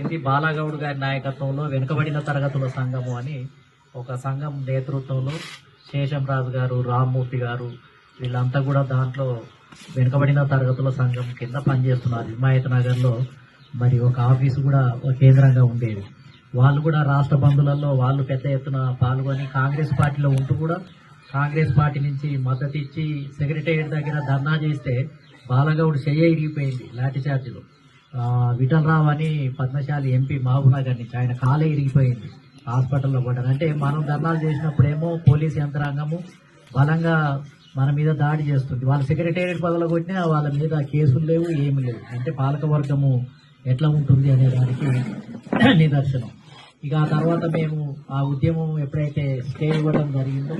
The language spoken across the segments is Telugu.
పెట్టింది బాలగౌడ్ గారి నాయకత్వంలో వెనుకబడిన తరగతుల సంఘము అని ఒక సంఘం నేతృత్వంలో శేషం రాజు గారు, రామ్మూర్తి గారు వీళ్ళంతా కూడా దాంట్లో వెనుకబడిన తరగతుల సంఘం కింద పనిచేస్తున్నారు. హిమాయత్ నగర్లో మరి ఒక ఆఫీసు కూడా ఒక కేంద్రంగా ఉండేది. వాళ్ళు కూడా రాష్ట్ర బంధులలో వాళ్ళు పెద్ద ఎత్తున పాల్గొని కాంగ్రెస్ పార్టీలో ఉంటూ కూడా కాంగ్రెస్ పార్టీ నుంచి మద్దతు ఇచ్చి సెక్రటేరియట్ దగ్గర ధర్నా చేస్తే బాలగౌడ్ చెయ్య ఇరిగిపోయింది లాఠీ చార్జీలో. విఠలరావు అని పద్మశాలి ఎంపీ మహబూబ్నగర్ నుంచి ఆయన కాలే ఇరిగిపోయింది, హాస్పిటల్లో పడ్డారు. అంటే మనం ధర్నాలు చేసినప్పుడేమో పోలీస్ యంత్రాంగము బలంగా మన మీద దాడి చేస్తుంది. వాళ్ళ సెక్రటేరియట్ పగలగొట్టినా వాళ్ళ మీద కేసులు లేవు, ఏమి లేవు. అంటే పాలకవర్గము ఎట్లా ఉంటుంది అనే దానికి నిదర్శనం. ఇక ఆ తర్వాత మేము ఆ ఉద్యమం ఎప్పుడైతే స్టే ఇవ్వడం జరిగిందో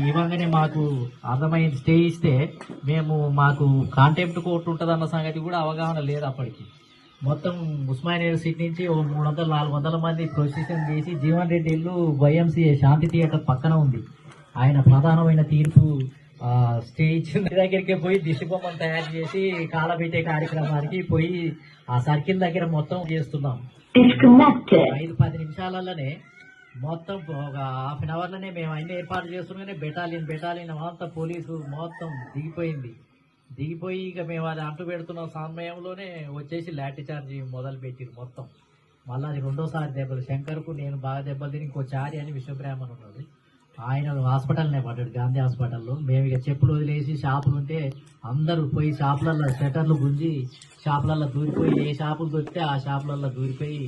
ఇవ్వగానే మాకు అర్థమైంది. స్టే ఇస్తే మాకు కాంటెంప్ట్ కోర్టు ఉంటుందన్న సంగతి కూడా అవగాహన లేదు అప్పటికి. మొత్తం ఉస్మానియా యూనివర్సిటీ నుంచి 300-400 మంది ప్రొసెషన్ చేసి జీవన్ రెడ్డి ఇల్లు వైఎంసీఏ శాంతి థియేటర్ పక్కన ఉంది. ఆయన ప్రధానమైన తీర్పు స్టే ఇచ్చిన దగ్గరికి పోయి దిష్టిబొమ్మను తయారు చేసి కాలబెట్టే కార్యక్రమానికి పోయి ఆ సర్కిల్ దగ్గర మొత్తం చేస్తున్నాం. 5-10 నిమిషాలలోనే మొత్తం ఒక హాఫ్ అన్ అవర్లోనే మేము అన్ని ఏర్పాటు చేస్తున్నానే బెటాలియన్ అంతా పోలీసు మొత్తం దిగిపోయి ఇక మేము అది అంటు పెడుతున్న సమయంలోనే వచ్చేసి లాఠీ చార్జీ మొదలు పెట్టిరు మొత్తం. మళ్ళీ అది రెండోసారి దెబ్బలు. శంకర్కు నేను బాగా దెబ్బలు తిని ఇంకో చారి అని విశ్వబ్రాహ్మణ్ ఉన్నాడు, ఆయన హాస్పిటల్నే పడ్డాడు, గాంధీ హాస్పిటల్లో. మేము ఇక చెప్పులు వదిలేసి షాపులు ఉంటే అందరూ పోయి షాపులలో షట్టర్లు గుంజి షాపులలో దూరిపోయి ఏ షాపులు దొరికితే ఆ షాపులలో దూరిపోయి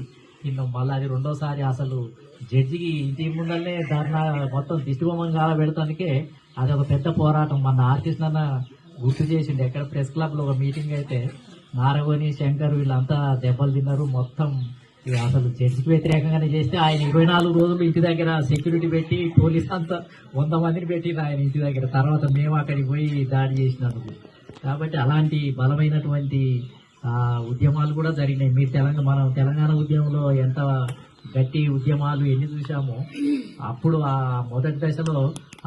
తిన్నాం. మళ్ళీ అది రెండోసారి అసలు జడ్జికి ఇంటి ముందరనే ధర్నా మొత్తం దిష్టిబొమ్మను కాల పెడతానికే అది ఒక పెద్ద పోరాటం. మన ఆర్టిస్ట్ అన్న గుర్తు చేసిండు. ఎక్కడ ప్రెస్ క్లబ్లో ఒక మీటింగ్ అయితే నారగోని, శంకర్ వీళ్ళంతా దెబ్బలు తిన్నారు మొత్తం. ఇక అసలు జడ్జికి వ్యతిరేకంగానే చేస్తే ఆయన 24 రోజులు ఇంటి దగ్గర సెక్యూరిటీ పెట్టి పోలీస్ అంతా 100 మందిని పెట్టింది ఆయన ఇంటి దగ్గర. తర్వాత మేము అక్కడికి పోయి దాడి చేసినందుకు. కాబట్టి అలాంటి బలమైనటువంటి ఉద్యమాలు కూడా జరిగినాయి. మనం తెలంగాణ ఉద్యమంలో ఎంత గట్టి ఉద్యమాలు ఎన్ని చూసామో అప్పుడు ఆ మొదటి దశలో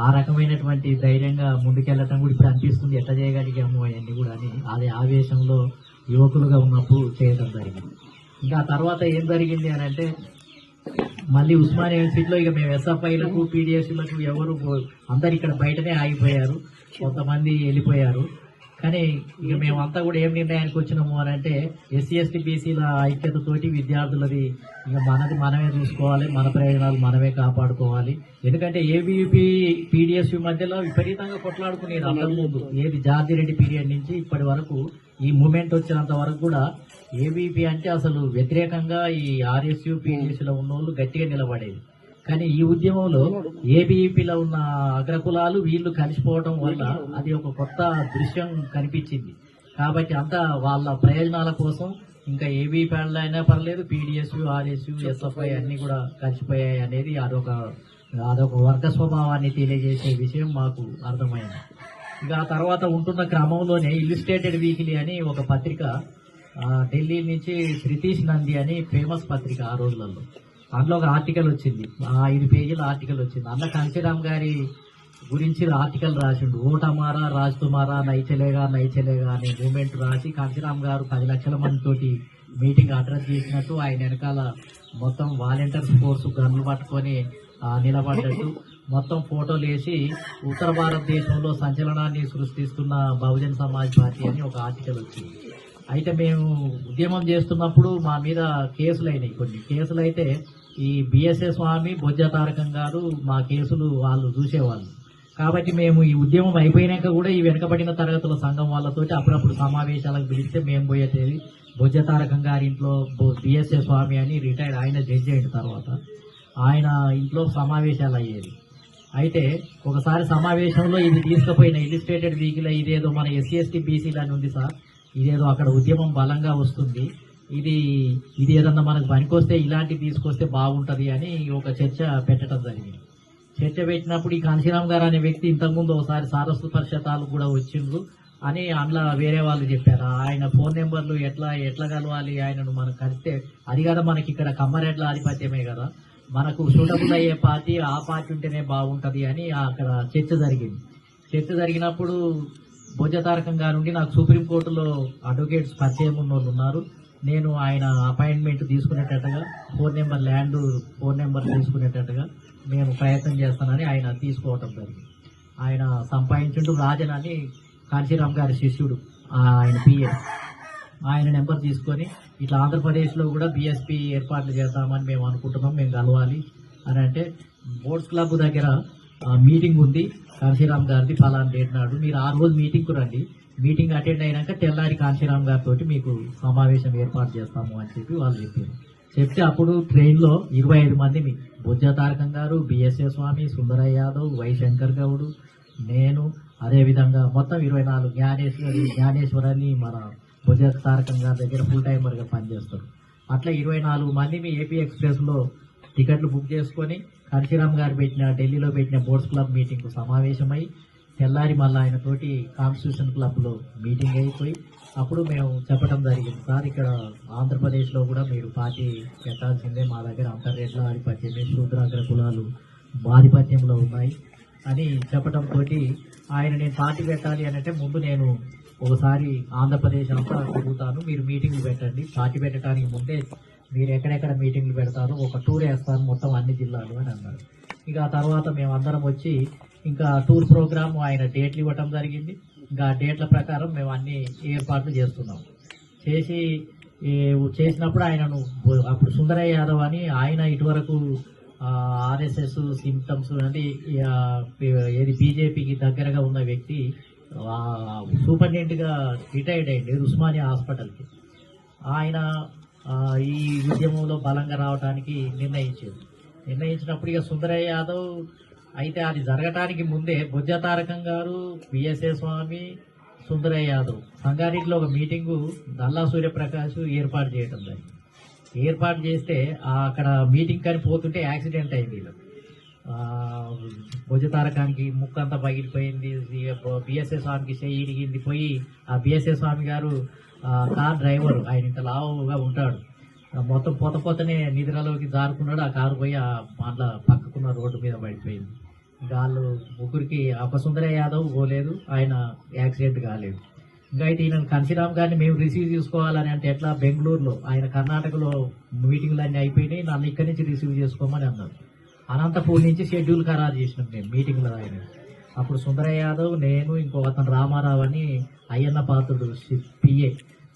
ఆ రకమైనటువంటి ధైర్యంగా ముందుకెళ్ళటం కూడా ఇప్పుడు అనిపిస్తుంది, ఎట్లా చేయగలిగాము అవన్నీ కూడా అని. అదే ఆవేశంలో యువకులుగా ఉన్నప్పుడు చేయడం జరిగింది. ఇంకా తర్వాత ఏం జరిగింది అని అంటే మళ్ళీ ఉస్మానియా యూనివర్సిటీలో ఇక మేము ఎస్ఎఫ్ఐలకు పీడిఎస్లకు ఎవరు అందరు ఇక్కడ బయటనే ఆగిపోయారు, కొంతమంది వెళ్ళిపోయారు. కానీ ఇక మేమంతా కూడా ఏం నిర్ణయానికి వచ్చినాము అని అంటే ఎస్సీ ఎస్టీ బీసీల ఐక్యతతోటి విద్యార్థులది ఇక మనమే చూసుకోవాలి, మన ప్రయోజనాలు మనమే కాపాడుకోవాలి. ఎందుకంటే ఏబీవీపీ పీడిఎస్యూ మధ్యలో విపరీతంగా కొట్లాడుకునేది అందరి ముందు. ఏది జార్జిరెడ్డి పీరియడ్ నుంచి ఇప్పటి వరకు ఈ మూమెంట్ వచ్చినంత వరకు కూడా ఏబీవీపీ అంటే అసలు వ్యతిరేకంగా ఈ ఆర్ఎస్యూ పీడిఎస్యూలో ఉన్న వాళ్ళు గట్టిగా నిలబడేది. కానీ ఈ ఉద్యమంలో ఏబీవీపీలో ఉన్న అగ్రకులాలు వీళ్ళు కలిసిపోవడం వల్ల అది ఒక కొత్త దృశ్యం కనిపించింది. కాబట్టి అంతా వాళ్ళ ప్రయోజనాల కోసం ఇంకా ఏబీవీపీ అయినా పర్లేదు, పీడిఎస్యూ, ఆర్ఎస్యూ, ఎస్ఎఫ్ఐ అన్ని కూడా కలిసిపోయాయి అనేది అదొక వర్గ స్వభావాన్ని తెలియజేసే విషయం మాకు అర్థమైంది. ఇక ఆ తర్వాత ఉంటున్న క్రమంలోనే ఇల్లుస్ట్రేటెడ్ వీక్లీ అని ఒక పత్రిక ఢిల్లీ నుంచి శ్రీతీష్ నంది అని ఫేమస్ పత్రిక ఆ రోజులలో. అందులో ఒక ఆర్టికల్ వచ్చింది, 5 పేజీల ఆర్టికల్ వచ్చింది. అందులో కాంచీరామ్ గారి గురించి ఆర్టికల్ రాసిండు. ఓటమారా రాజ్ తుమారా నైచలేగా అనే మూమెంట్ రాసి కాంచీరామ్ గారు 10 లక్షల మందితోటి మీటింగ్ అడ్రస్ చేసినట్టు, ఆయన వెనకాల మొత్తం వాలంటీర్స్ ఫోర్స్ గన్లు పట్టుకొని నిలబడ్డట్టు మొత్తం ఫోటోలు వేసి ఉత్తర భారతదేశంలో సంచలనాన్ని సృష్టిస్తున్న బహుజన్ సమాజ్ పార్టీ అని ఒక ఆర్టికల్ వచ్చింది. అయితే మేము ఉద్యమం చేస్తున్నప్పుడు మా మీద కేసులు అయినాయి. కొన్ని కేసులు అయితే ఈ బిఎస్ఏ స్వామి, బొజ్జ తారకం గారు మా కేసులు వాళ్ళు చూసేవాళ్ళు. కాబట్టి మేము ఈ ఉద్యమం అయిపోయినాక కూడా ఈ వెనుకబడిన తరగతుల సంఘం వాళ్ళతోటి అప్పుడప్పుడు సమావేశాలకు పిలిస్తే మేము పోయేది. బొజ్జ తారకం గారి ఇంట్లో బిఎస్ఏ స్వామి అని రిటైర్డ్, ఆయన జడ్జి అయిన తర్వాత ఆయన ఇంట్లో సమావేశాలు అయ్యేది. అయితే ఒకసారి సమావేశంలో ఇది తీసుకుపోయిన ఇల్లుస్ట్రేటెడ్ వీక్లో ఇదేదో మన ఎస్సీ ఎస్టీ బీసీలు అని ఉంది సార్, ఇదేదో అక్కడ ఉద్యమం బలంగా వస్తుంది, ఇది ఏదన్నా మనకు పనికొస్తే ఇలాంటివి తీసుకొస్తే బాగుంటుంది అని ఒక చర్చ పెట్టడం జరిగింది. చర్చ పెట్టినప్పుడు ఈ కాంశీరామ్ గారు అనే వ్యక్తి ఇంతకుముందు ఒకసారి సారస్వత పరిషత్తాలు కూడా వచ్చిండ్రు అని అందులో వేరే వాళ్ళు చెప్పారు. ఆయన ఫోన్ నెంబర్లు ఎట్లా కలవాలి, ఆయనను మనం కలిస్తే అది కదా మనకి ఇక్కడ కమ్మరెడ్ల ఆధిపత్యమే కదా, మనకు సూటబుల్ అయ్యే పార్టీ ఆ పార్టీ ఉంటేనే బాగుంటుంది అని అక్కడ చర్చ జరిగింది. చర్చ జరిగినప్పుడు బొజ్జ తారకం గారు నాకు సుప్రీంకోర్టులో అడ్వకేట్స్ పరిచయం ఉన్న వాళ్ళు ఉన్నారు, నేను ఆయన అపాయింట్మెంట్ తీసుకునేటట్టుగా ఫోన్ నెంబర్ తీసుకునేటట్టుగా నేను ప్రయత్నం చేస్తానని ఆయన తీసుకోవటం జరిగింది. ఆయన సంపాదించుంటూ రాజన్ అని కాంశీరామ్ గారి శిష్యుడు, ఆయన పిఏ, ఆయన నెంబర్ తీసుకొని ఇట్లా ఆంధ్రప్రదేశ్లో కూడా బిఎస్పీ ఏర్పాట్లు చేద్దామని మేము అనుకుంటున్నాం, మేము కలవాలి అని అంటే, బోర్డ్స్ క్లబ్ దగ్గర మీటింగ్ ఉంది కాంశీరామ్ గారిది ఫలానా డేట్ నాడు, మీరు ఆ రోజు మీటింగ్కు రండి, మీటింగ్ అటెండ్ అయినాక తెల్లారి కాంశీరామ్ గారితో మీకు సమావేశం ఏర్పాటు చేస్తాము అని చెప్పి వాళ్ళు చెప్పారు. చెప్తే అప్పుడు ట్రైన్లో 25 మందిని, బొజ్జ తారకం గారు, బిఎస్ఏ స్వామి, సుందరయ్య యాదవ్, వై శంకర్ గౌడ్, నేను, అదేవిధంగా మొత్తం 24 జ్ఞానేశ్వరాన్ని మన బొజ్జ తారకం గారి దగ్గర ఫుల్ టైమర్గా పనిచేస్తారు. అట్లా 24 మందిని ఏపీ ఎక్స్ప్రెస్లో టికెట్లు బుక్ చేసుకొని కాంశీరామ్ గారు ఢిల్లీలో పెట్టిన బోర్డ్స్ క్లబ్ మీటింగ్కు సమావేశమై తెల్లారి మళ్ళీ ఆయనతోటి కాన్స్టిట్యూషన్ క్లబ్లో మీటింగ్ అయిపోయి అప్పుడు మేము చెప్పడం జరిగింది, సార్ ఇక్కడ ఆంధ్రప్రదేశ్లో కూడా మీరు పార్టీ పెట్టాల్సిందే, మా దగ్గర అంతర్రేట్ల ఆధిపత్యమే, శూద్రాగ్ర కులాలు ఆధిపత్యంలో ఉన్నాయి అని చెప్పడంతో ఆయన నేను పార్టీ పెట్టాలి అని అంటే, ముందు నేను ఒకసారి ఆంధ్రప్రదేశ్ అంతా తిరుగుతాను, మీరు మీటింగ్లు పెట్టండి, పార్టీ పెట్టడానికి ముందే మీరు ఎక్కడెక్కడ మీటింగ్లు పెడతారో ఒక టూర్ వేస్తాను మొత్తం అన్ని జిల్లాలు అని అన్నారు. ఇక ఆ తర్వాత మేము అందరం వచ్చి ఇంకా టూర్ ప్రోగ్రామ్ ఆయన డేట్లు ఇవ్వటం జరిగింది. ఇంకా ఆ డేట్ల ప్రకారం మేము అన్ని ఏర్పాట్లు చేస్తున్నాం. చేసినప్పుడు ఆయనను అప్పుడు సుందరయ్య యాదవ్ అని ఆయన ఇటువరకు ఆర్ఎస్ఎస్ సింప్టమ్స్ అంటే ఏది బీజేపీకి దగ్గరగా ఉన్న వ్యక్తి సూపరింటెండెంట్గా రిటైర్డ్ అయ్యింది ఉస్మానియా హాస్పిటల్కి. ఆయన ఈ ఉద్యమంలో బలంగా రావడానికి నిర్ణయించినప్పుడు ఇక సుందరయ్య యాదవ్ అయితే అది జరగటానికి ముందే బొజ్జ తారకం గారు, బిఎస్ఏ స్వామి, సుందరయ్య యాదవ్ సంగారెడ్డిలో ఒక మీటింగు నల్లా సూర్యప్రకాష్ ఏర్పాటు చేయడం జరిగింది. ఏర్పాటు చేస్తే అక్కడ మీటింగ్ కానీ పోతుంటే యాక్సిడెంట్ అయింది. బొజ్జ తారకానికి ముక్కంతా పగిలిపోయింది, బిఎస్ఏ స్వామికి చెయ్యి ఇరిగింది. పోయి ఆ బిఎస్ఏ స్వామి గారు కార్ డ్రైవర్, ఆయన ఇంత లావుగా ఉంటాడు, మొత్తం పోతనే నిద్రలోకి జారుకున్నాడు. ఆ కారు పోయి అట్లా పక్కకున్న రోడ్డు మీద పడిపోయింది. ఇంకా వాళ్ళు ముగ్గురికి ఒక సుందరయ్య యాదవ్ పోలేదు, ఆయన యాక్సిడెంట్ కాలేదు. ఇంకా అయితే ఈయన కాంశీరామ్ గారిని మేము రిసీవ్ చేసుకోవాలని అంటే ఎట్లా, బెంగళూరులో ఆయన కర్ణాటకలో మీటింగ్లు అన్నీ అయిపోయినాయి, నన్ను ఇక్కడి నుంచి రిసీవ్ చేసుకోమని అన్నారు. అనంతపూర్ నుంచి షెడ్యూల్ ఖరారు చేసినాం మేము మీటింగ్లో. ఆయన అప్పుడు సుందరయ్య యాదవ్, నేను, ఇంకో అతను రామారావు అని అయ్యన్న పాత్రుడు పిఏ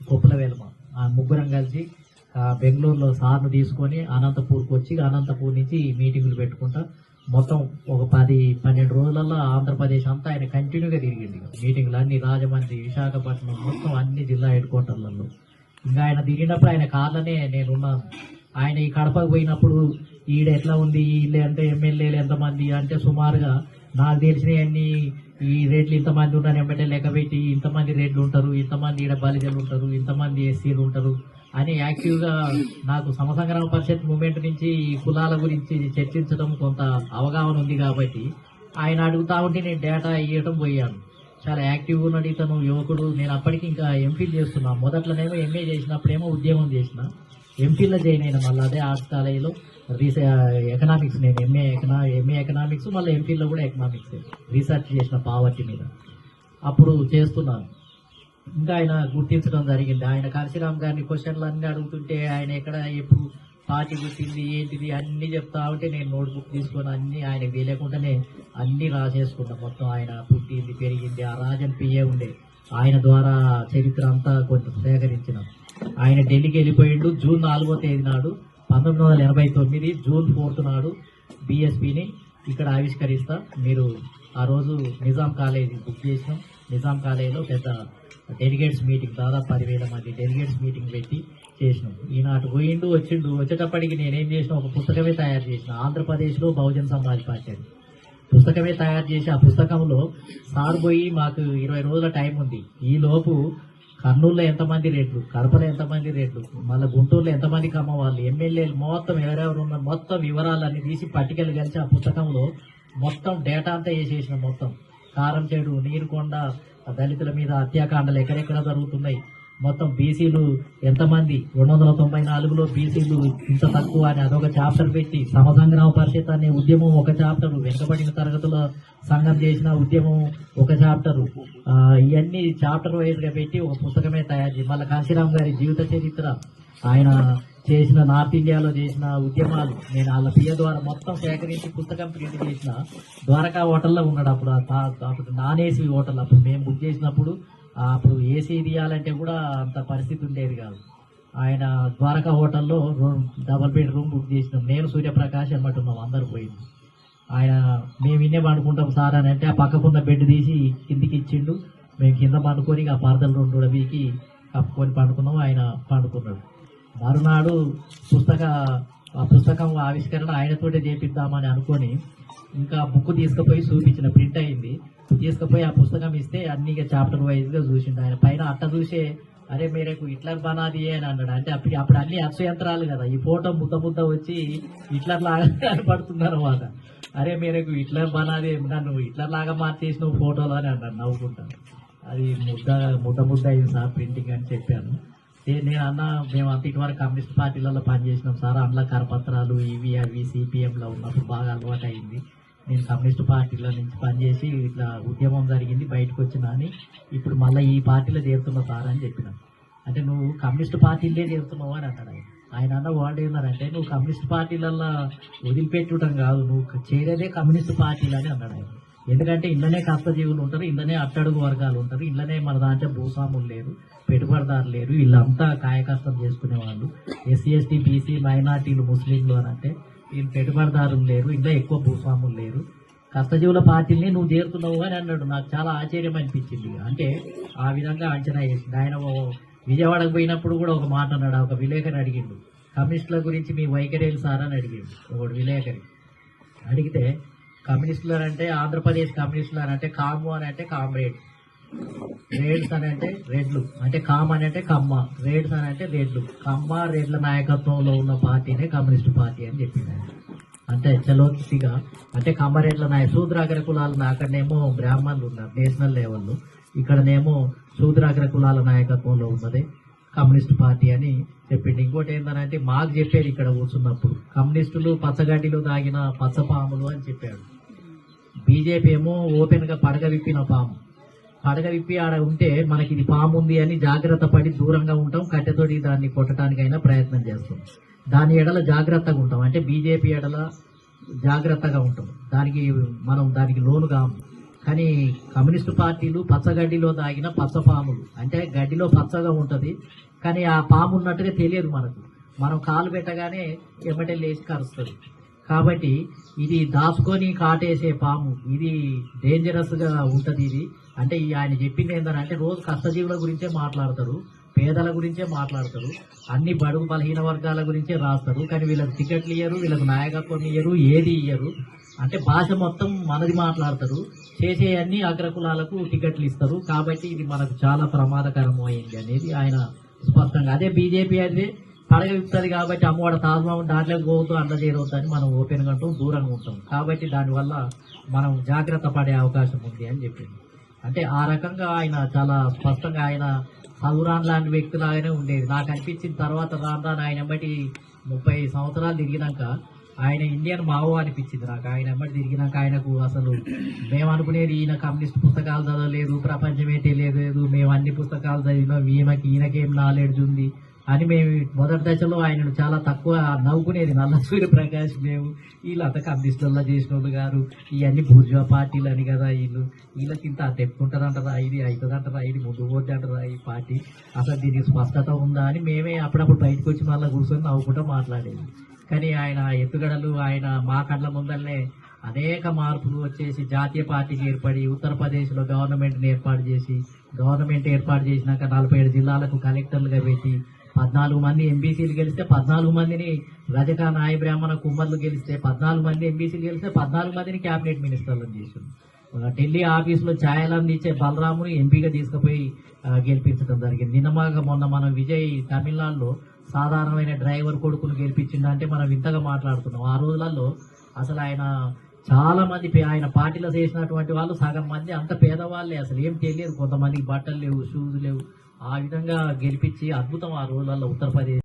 కొప్పుల వెలమ, ఆ ముగ్గురం కలిసి బెంగళూరులో సార్ను తీసుకొని అనంతపూర్కి వచ్చి అనంతపూర్ నుంచి మీటింగులు పెట్టుకుంటా మొత్తం ఒక 10-12 రోజులలో ఆంధ్రప్రదేశ్ అంతా ఆయన కంటిన్యూగా తిరిగింది. మీటింగ్లు అన్ని రాజమండ్రి, విశాఖపట్నం, మొత్తం అన్ని జిల్లా హెడ్ క్వార్టర్లలో. ఇంకా ఆయన తిరిగినప్పుడు ఆయన కార్లనే నేనున్నాను. ఆయన ఈ కడపకు పోయినప్పుడు ఈడ ఎట్లా ఉంది, వీళ్ళు అంటే ఎమ్మెల్యేలు ఎంతమంది అంటే సుమారుగా నాకు తెలిసినవన్నీ ఈ రేట్లు ఇంతమంది ఉన్నారు ఎంబటే లెక్క పెట్టి ఇంతమంది రేట్లు ఉంటారు, ఇంతమంది ఈడ బలిజలు ఉంటారు, ఇంతమంది ఎస్సీలు ఉంటారు అని యాక్టివ్గా నాకు సమసంగ్రామ పరిషత్ మూమెంట్ నుంచి ఈ కులాల గురించి చర్చించడం కొంత అవగాహన ఉంది కాబట్టి ఆయన అడుగుతా ఉంటే నేను డేటా ఇవ్వటం పోయాను. చాలా యాక్టివ్గా ఉన్నాడు ఇతను, యువకుడు. నేను అప్పటికి ఇంకా ఎంఫిల్ చేస్తున్నా. మొదట్లోనేమో ఎంఏ చేసినప్పుడేమో ఉద్యమం చేసిన, ఎంఫిల్లో జాయిన్ అయినా మళ్ళీ అదే ఆర్ట్స్ కాలేజీలో ఎకనామిక్స్. నేను ఎంఏ ఎకనామిక్స్, మళ్ళీ ఎంఫిల్లో కూడా ఎకనామిక్స్ రీసెర్చ్ చేసిన పావర్టీ మీద అప్పుడు చేస్తున్నాను. ఇంకా ఆయన గుర్తించడం జరిగింది. ఆయన కాంశీరామ్ గారిని క్వశ్చన్లు అన్నీ అడుగుతుంటే ఆయన ఎక్కడ ఎప్పుడు పార్టీ గుర్తింది ఏంటిది అన్నీ చెప్తా ఉంటే నేను నోట్బుక్ తీసుకొని అన్నీ ఆయనకు తెలియకుండానే అన్నీ రాసేసుకున్నాం. మొత్తం ఆయన పుట్టింది పెరిగింది, ఆ రాజన్ పిఏ ఉండే ఆయన ద్వారా చరిత్ర అంతా కొంచెం సేకరించినాం. ఆయన ఢిల్లీకి వెళ్ళిపోయిండు జూన్ 4వ తేదీ నాడు 1989 జూన్ 4th నాడు బిఎస్పీని ఇక్కడ ఆవిష్కరిస్తా. మీరు ఆ రోజు నిజాం కాలేజీ బుక్ చేసినాం. నిజాం కాలేజీలో పెద్ద డెలిగేట్స్ మీటింగ్, దాదాపు 10,000 మంది డెలిగేట్స్ మీటింగ్ పెట్టి చేసినాం. ఈనాటి పోయిండు వచ్చేటప్పటికి నేనేం చేసిన, ఒక పుస్తకమే తయారు చేసిన, ఆంధ్రప్రదేశ్లో బహుజన్ సమాజ్ పార్టీ అని పుస్తకమే తయారు చేసి ఆ పుస్తకంలో సార్ పోయి మాకు 20 రోజుల టైం ఉంది, ఈ లోపు కర్నూలులో ఎంతమంది రేట్లు, కడపలో ఎంతమంది రేట్లు, మళ్ళీ గుంటూరులో ఎంతమంది కమ్మవాళ్ళు, ఎమ్మెల్యేలు మొత్తం ఎవరెవరు ఉన్నారు మొత్తం వివరాలన్నీ తీసి పట్టికలు కలిసి ఆ పుస్తకంలో మొత్తం డేటా అంతా వేసేసిన. మొత్తం కారంచేడు, నీరుకొండ, దళితుల మీద హత్యాకాండలు ఎక్కడెక్కడ జరుగుతున్నాయి, మొత్తం బీసీలు ఎంతమంది 294లో బీసీలు ఇంత తక్కువ అని అదొక చాప్టర్ పెట్టి సమసంగ్రామ పరిషత్ అనే ఉద్యమం ఒక చాప్టర్, వెనుకబడిన తరగతుల సంఘం చేసిన ఉద్యమం ఒక చాప్టరు, ఇవన్నీ చాప్టర్ వైజ్ గా పెట్టి ఒక పుస్తకమే తయారు చేసి మళ్ళీ కాశీరామ్ గారి జీవిత చరిత్ర, ఆయన చేసిన నార్త్ ఇండియాలో చేసిన ఉద్యమాలు నేను వాళ్ళ పియ ద్వారా మొత్తం సేకరించి పుస్తకం ప్రింట్ చేసిన. ద్వారకా హోటల్లో ఉన్నాడు అప్పుడు, అప్పుడు నాన్ ఏసీ హోటల్ అప్పుడు మేము బుక్ చేసినప్పుడు. అప్పుడు ఏసీ తీయాలంటే కూడా అంత పరిస్థితి ఉండేది కాదు. ఆయన ద్వారకా హోటల్లో డబల్ బెడ్ రూమ్ బుక్ చేసినాం. నేను సూర్యప్రకాష్ అనమాటున్నాం, అందరు పోయింది. ఆయన మేము ఇన్నే పండుకుంటాం సార్ అని అంటే ఆ పక్కకున్న బెడ్ తీసి కిందికి ఇచ్చిండు. మేము కింద పండుకొని ఆ పరదలు 2 కూడా వీకి కప్పుకొని పండుకున్నాం. ఆయన పండుకున్నాడు. మరునాడు పుస్తకం ఆవిష్కరణ ఆయనతోటే చేపిద్దామని అనుకొని ఇంకా బుక్ తీసుకుపోయి చూపించిన, ప్రింట్ అయింది. తీసుకుపోయి ఆ పుస్తకం ఇస్తే అన్ని చాప్టర్ వైజ్ గా చూసిండు. ఆయన పైన అట్ట చూసే అరే మేరకు హిట్లర్ బనాది అని అన్నాడు. అంటే అప్పుడు అన్ని అక్షయంత్రాలు కదా, ఈ ఫోటో ముద్ద వచ్చి హిట్లర్ లాగా కనపడుతున్నారు అన్నమాట. అరే మేరకు హిట్లర్ బనాది, నన్ను హిట్లర్ లాగా మార్చేసిన ఫోటోలో అని అన్నాడు నవ్వుకుంటాను. అది ముద్ద అయింది సార్ ప్రింటింగ్ అని చెప్పాను. నేను అన్నా మేము అంత ఇటువరకు కమ్యూనిస్ట్ పార్టీలలో పనిచేసినాం సార్, అందులో కరపత్రాలు ఇవి అవి సిపిఎంలో ఉన్నప్పుడు బాగా అలవాటు అయింది. నేను కమ్యూనిస్ట్ పార్టీల నుంచి పనిచేసి ఇట్లా ఉద్యమం జరిగింది బయటకు వచ్చినా అని ఇప్పుడు మళ్ళీ ఈ పార్టీలో చేరుతున్నా సార్ అని చెప్పిన. అంటే నువ్వు కమ్యూనిస్ట్ పార్టీలే చేరుతున్నావు అని అన్నాడు. ఆయన అన్న వాళ్ళు ఏమన్నారంటే నువ్వు కమ్యూనిస్ట్ పార్టీలలో వదిలిపెట్టడం కాదు, నువ్వు చేరేదే కమ్యూనిస్ట్ పార్టీలు అని అన్నాడు ఆయన. ఎందుకంటే ఇంట్లోనే కష్టజీవులు ఉంటారు, ఇంట్లోనే అట్టడుగు వర్గాలు ఉంటారు, ఇంట్లోనే మన దాంట్లో భూస్వాములు లేరు, పెట్టుబడిదారులు లేరు, వీళ్ళంతా కాయకష్టం చేసుకునే వాళ్ళు. ఎస్సీ ఎస్టీ బీసీ మైనార్టీలు ముస్లింలు అని అంటే వీళ్ళు పెట్టుబడిదారులు లేరు, ఇంట్లో ఎక్కువ భూస్వాములు లేరు, కష్టజీవుల పార్టీని నువ్వు చేరుతున్నావు అని అన్నాడు. నాకు చాలా ఆశ్చర్యం అనిపించింది. అంటే ఆ విధంగా అంచనా వేసింది. ఆయన విజయవాడకు పోయినప్పుడు కూడా ఒక మాట అన్నాడు. ఒక విలేకరి అడిగిండు, కమ్యూనిస్టుల గురించి మీ వైఖరి సార్ అని అడిగిండు ఒకడు విలేకరి. అడిగితే కమ్యూనిస్టులు అంటే ఆంధ్రప్రదేశ్ కమ్యూనిస్టులు అని అంటే కాము అని అంటే కామ్రేడ్, రేడ్స్ అని అంటే రెడ్లు, అంటే కామ్ అని అంటే కమ్మ, రేడ్స్ అని అంటే రెడ్లు, కమ్మ రెడ్ల నాయకత్వంలో ఉన్న పార్టీనే కమ్యూనిస్ట్ పార్టీ అని చెప్పింది. అంటే చలోక్తిగా అంటే కమ్మరెడ్ల శూద్రాగ్ర కులాలు, అక్కడనేమో బ్రాహ్మణులు ఉన్నారు నేషనల్ లెవెల్లో, ఇక్కడనేమో శూద్రాగ్ర కులాల నాయకత్వంలో ఉన్నదే కమ్యూనిస్ట్ పార్టీ అని చెప్పింది. ఇంకోటి ఏంటంటే మాకు చెప్పేది ఇక్కడ కూర్చున్నప్పుడు, కమ్యూనిస్టులు పచ్చగడ్డిలో దాగిన పచ్చపాములు అని చెప్పాడు. బీజేపీ ఏమో ఓపెన్ గా పడగ విప్పిన పాము. పడగ విప్పి ఆడ ఉంటే మనకి ఇది పాము ఉంది అని జాగ్రత్త పడి దూరంగా ఉంటాం, కట్టెతోటి దాన్ని కొట్టడానికైనా ప్రయత్నం చేస్తాం. దాని ఎడల జాగ్రత్తగా ఉంటాం, అంటే బీజేపీ ఎడల జాగ్రత్తగా ఉంటాం, దానికి లోను కాము. కానీ కమ్యూనిస్టు పార్టీలు పచ్చగడ్డిలో దాగిన పచ్చపాములు, అంటే గడ్డిలో పచ్చగా ఉంటది కానీ ఆ పాము ఉన్నట్టుగా తెలియదు మనకు. మనం కాలు పెట్టగానే ఎమ్మటే లేచి కరుస్తుంది. కాబట్టి ఇది దాచుకొని కాటేసే పాము, ఇది డేంజరస్ గా ఉంటది. ఇది అంటే ఆయన చెప్పింది ఏంటంటే రోజు కష్టజీవుల గురించే మాట్లాడతారు, పేదల గురించే మాట్లాడతారు, అన్ని బడుగు బలహీన వర్గాల గురించే రాస్తారు, కానీ వీళ్ళకి టికెట్లు ఇయ్యరు, వీళ్ళకి నాయకత్వం ఇయ్యరు, ఏది ఇయ్యరు. అంటే భాష మొత్తం మనది మాట్లాడతారు, చేసే అన్ని అగ్రకులాలకు టికెట్లు ఇస్తారు. కాబట్టి ఇది మనకు చాలా ప్రమాదకరం అయింది అనేది ఆయన స్పష్టంగా. అదే బీజేపీ అయితే పడగ విప్పుతుంది కాబట్టి అమ్మవాడ తాజ్మహల్ దాంట్లోకి పోతూ అండ చేరవద్దని మనం ఓపెన్ గా దూరంగా ఉంటాం. కాబట్టి దానివల్ల మనం జాగ్రత్త పడే అవకాశం ఉంది అని చెప్పింది. అంటే ఆ రకంగా ఆయన చాలా స్పష్టంగా ఆయన సౌరాన్ లాంటి వ్యక్తిలాగానే ఉండేది నాకు అనిపించిన. తర్వాత రాను ఆయన బట్టి 30 సంవత్సరాలు తిరిగినాక ఆయన ఇండియన్ మావో అనిపించింది నాకు. ఆయన ఎమ్మటి తిరిగినాక ఆయనకు అసలు మేము అనుకునేది ఈయన కమ్యూనిస్ట్ పుస్తకాలు చదవలేదు, ప్రపంచమే తెలియలేదు, మేము అన్ని పుస్తకాలు చదివినాం, ఈయనకేం నాలెడ్జ్ ఉంది అని మేము మొదటి దశలో ఆయనను చాలా తక్కువ నవ్వుకునేది. నల్ల సూర్యప్రకాష్ మేము వీళ్ళంతా కమ్యూనిస్టుల్లో చేసిన వాళ్ళు గారు, ఇవన్నీ బూర్జువా పార్టీలు అని కదా, వీళ్ళకి ఇంత తెప్పుకుంటారంటారా, ఇది అవుతుందంటారా, ఇది ముందు పోతే అంటారా ఈ పార్టీ, అసలు దీనికి స్పష్టత ఉందా అని మేమే అప్పుడప్పుడు బయటకు వచ్చి మళ్ళీ కూర్చొని నవ్వుకుంటూ మాట్లాడేది. కానీ ఆయన ఎత్తుగడలు, ఆయన మా కళ్ళ ముందరనే అనేక మార్పులు వచ్చేసి జాతీయ పార్టీకి ఏర్పడి ఉత్తరప్రదేశ్లో గవర్నమెంట్ ఏర్పాటు చేసినాక 47 జిల్లాలకు కలెక్టర్లుగా పెట్టి 14 మంది ఎంబీసీలు గెలిస్తే 14 మందిని రజక నాయ బ్రాహ్మణ కుమ్మర్లు గెలిస్తే 14 మంది ఎంబీసీలు గెలిస్తే 14 మందిని క్యాబినెట్ మినిస్టర్లను చేసింది. ఢిల్లీ ఆఫీసులో ఛాయలు అందించే బలరాముని ఎంపీగా తీసుకుపోయి గెలిపించడం జరిగింది. మొన్న మనం విజయ్ తమిళనాడులో సాధారణమైన డ్రైవర్ కొడుకును గెలిపించిందంటే మనం ఇంతగా మాట్లాడుతున్నాం. ఆ రోజులలో అసలు ఆయన చాలా మంది ఆయన పార్టీలో చేసినటువంటి వాళ్ళు సగం మంది అంత పేదవాళ్ళే, అసలు ఏం తెలియదు. కొంతమందికి బట్టలు లేవు, షూస్ లేవు, ఆ విధంగా గెలిపించి అద్భుతం ఆ రోజులలో ఉత్తరప్రదేశ్